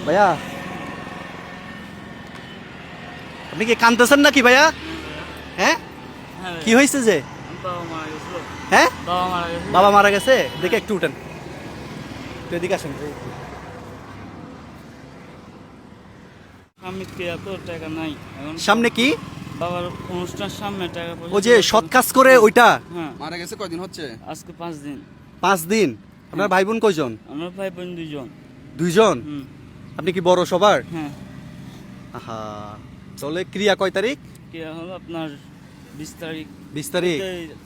ভাইয়া আপনি কি কাঁদতেছেন নাকি ভাইয়া? হ্যাঁ কি হয়েছে যে? হ্যাঁ বাবা মারা গেছে। দেখে একটু উঠেন, একটু এদিকে আসেন। টাকা নাই সামনে কি বাবার অনুষ্ঠান সামনে টাকা ও যে সৎ কাজ করে ওইটা? হ্যাঁ মারা গেছে কয়দিন হচ্ছে? আজকে 5 দিন। 5 দিন। আপনার ভাই বোন কয়জন? আমার ভাই বোন 2 জন। 2 জন? হুম। আপনি কি বড় সবার? হ্যাঁ আহা, চলে ক্রিয়া কয় তারিখ? ক্রিয়া হলো আপনার 20 তারিখ। 20 তারিখ।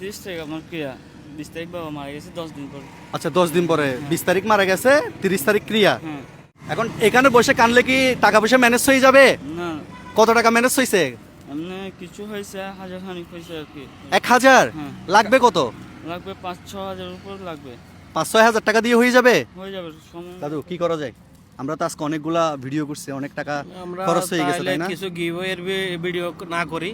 30 তারিখ আমার ক্রিয়া, 20 তারিখ বাবা মারা গেছে 10 দিন পর। আচ্ছা 10 দিন পরে 20 তারিখ মারা গেছে, 30 তারিখ ক্রিয়া। হ্যাঁ এখন এখানে বসে কানলে কি টাকা পয়সা ম্যানেজ হয়ে যাবে? না কত টাকা ম্যানেজ হয়েছে? এমনি কিছু হয়েছে, হাজার খানিক হয়েছে আর কি। 1000? হ্যাঁ। লাগবে কত? লাগবে 5-6 হাজার উপর লাগবে। 5-6 হাজার টাকা দিয়ে হয়ে যাবে? হয়ে যাবে সময়। দাদু কি করা যায়? আমরা তো আজকে অনেকগুলা ভিডিও করছি, অনেক টাকা খরচ হয়ে গেছে তাই না? কিছু গিভওয়ের ভিডিও না করি,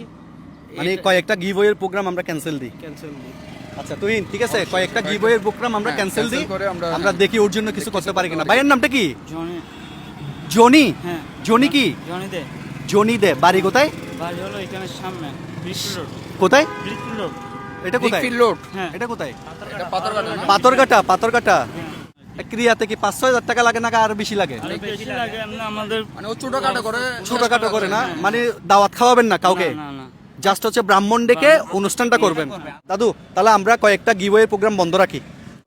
মানে কয়েকটা গিভওয়ের প্রোগ্রাম আমরা ক্যান্সেল দিই। ক্যান্সেল দিই। আচ্ছা তুহিন ঠিক আছে, কয়েকটা গিভওয়ের প্রোগ্রাম আমরা হ্যাঁ, ক্যান্সেল দিই। cancel করে আমরা দেখি ওর জন্য কিছু করতে পারি কিনা। ভাইয়ের নামটা কি? জনি। জনি? হ্যাঁ জনি কি? জনি দে। জনি দে। বাড়ি কোথায়? বাড়ি হলো এখানে সামনে ব্রিটিশ রোড। কোথায় ব্রিটিশ রোড। এটা? কোথায় ফিল লোড। হ্যাঁ এটা? কোথায়? এটা পাথরঘাটা না? পাথরঘাটা। পাথরঘাটা হ্যাঁ। ক্রিয়াতে কি 5-6 হাজার টাকা লাগে না আর বেশি লাগে? আরো বেশি লাগে এমনি আমাদের। মানে ও ছোটখাটো করে, ছোটখাটো করে না, মানে দাওয়াত খাওয়াবেন না কাউকে? না না জাস্ট হচ্ছে ব্রাহ্মণ ডেকে অনুষ্ঠানটা করবেন। দাদু তাহলে আমরা কয়েকটা গিভওয়ে প্রোগ্রাম বন্ধ রাখি।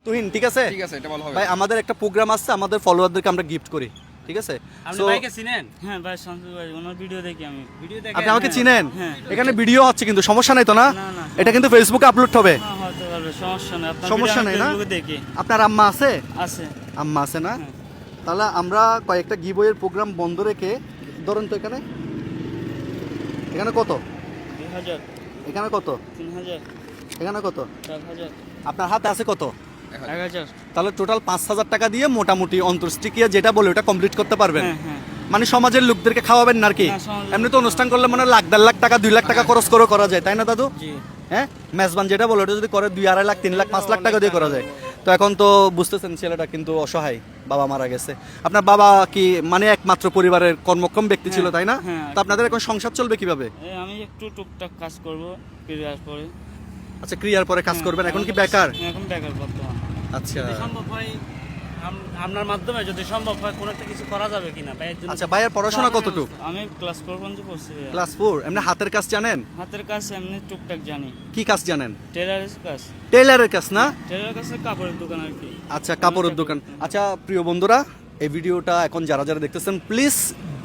তুহিন ঠিক আছে? ঠিক আছে, এটা ভালো হবে। ভাই আমাদের একটা প্রোগ্রাম আসছে, আমাদের ফলোয়ারদেরকে আমরা গিফট করি, ঠিক আছে? আপনি So, ভাইকে চিনেন? হ্যাঁ ভাই শান্ত ভাই, ওনার ভিডিও দেখি আমি। ভিডিও দেখে আপনি আমাকে চিনেন? হ্যাঁ। এখানে ভিডিও হচ্ছে কিন্তু সমস্যা নাই তো না? না, না। এটা কিন্তু ফেসবুকে আপলোড হবে। হ্যাঁ হতে পারবে, সমস্যা নেই। আপনার সমস্যা ভিডিও আমি নেই না? ফেসবুকে দেখি। আপনার আম্মা আছে? আছে। আম্মা আছে না? হ্যাঁ। তাহলে আমরা কয়েকটা গিভওয়ের প্রোগ্রাম বন্ধ রেখে ধরেন তো এখানে এখানে কত? 2000, এখানে কত? 3000, এখানে কত? 4000, আপনার হাতে আছে কত? 1000। তাহলে টোটাল 5,000 টাকা দিয়ে মোটামুটি অন্তর্ষ্টিক্রিয়া যেটা বলে ওটা কমপ্লিট করতে পারবেন। হ্যাঁ হ্যাঁ মানে সমাজের লোকদেরকে খাওয়াবেন না আর কি? হ্যাঁ, সমাজের এমনি তো অনুষ্ঠান করলে মানে লাখ 1.5 লাখ টাকা 2 লাখ টাকা খরচ করে করা যায় তাই না দাদু? জি। হ্যাঁ মেজবান যেটা বলে ওটা যদি করে 2-2.5 লাখ 3 লাখ 5 লাখ টাকা দিয়ে করা যায়। তো এখন তো বুঝতেছেন ছেলেটা কিন্তু অসহায়, বাবা মারা গেছে। আপনার বাবা কি মানে একমাত্র পরিবারের কর্মক্ষম ব্যক্তি ছিল তাই না? হ্যাঁ। তো আপনাদের এখন সংসার চলবে কিভাবে? এই আমি একটু টুকটাক কাজ করব ক্রিয়ার পরে। আচ্ছা ক্রিয়ার পরে কাজ হ্যাঁ, করবেন, এখন কি বেকার? এখন বেকার বর্তমান। আচ্ছা যদি সম্ভব হয় আপনার মাধ্যমে যদি সম্ভব হয় কোনো একটা কিছু করা যাবে কিনা ভাইয়ের জন্য। আচ্ছা ভাইয়ের পড়াশোনা কতটুকু? আমি ক্লাস 4 পর্যন্ত পড়ছি ভাইয়া। ক্লাস 4। এমনি হাতের কাজ জানেন? হাতের কাজ এমনি টুকটাক জানি। কি কাজ জানেন? টেলারের কাজ। টেইলারের কাজ না? টেলারের কাছে কাপড়ের দোকান আর কি। আচ্ছা কাপড়ের দোকান। আচ্ছা প্রিয় বন্ধুরা, এই ভিডিওটা এখন যারা যারা দেখতেছেন প্লিজ,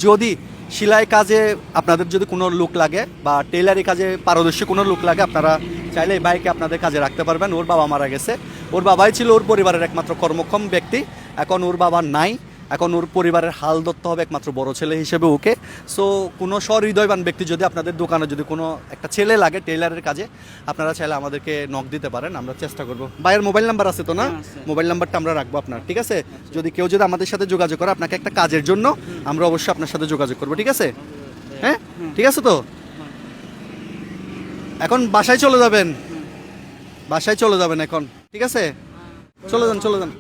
যদি সেলাই কাজে আপনাদের যদি কোনো লোক লাগে বা টেইলারি কাজে পারদর্শী কোনো লোক লাগে, আপনারা চাইলে এই ভাইকে আপনাদের কাজে রাখতে পারবেন। ওর বাবা মারা গেছে, ওর বাবাই ছিল ওর পরিবারের একমাত্র কর্মক্ষম ব্যক্তি। এখন ওর বাবা নাই, এখন ওর পরিবারের হাল ধরতে হবে একমাত্র বড় ছেলে হিসেবে ওকে। সো কোনো সহৃদয়বান ব্যক্তি যদি আপনাদের দোকানে যদি কোনো একটা ছেলে লাগে টেইলারের কাজে, আপনারা চাইলে আমাদেরকে নক দিতে পারেন, আমরা চেষ্টা করব। ভাইয়ের মোবাইল নাম্বার আছে তো না? হ্যাঁ, আছে। মোবাইল নাম্বারটা আমরা রাখবো আপনার, ঠিক আছে? যদি কেউ যদি আমাদের সাথে যোগাযোগ করে আপনাকে একটা কাজের জন্য, আমরা অবশ্যই আপনার সাথে যোগাযোগ করবো, ঠিক আছে? হ্যাঁ ঠিক আছে তো? এখন বাসায় চলে যাবেন, বাসায় চলে যাবেন এখন, ঠিক আছে? চলে যান চলে যান।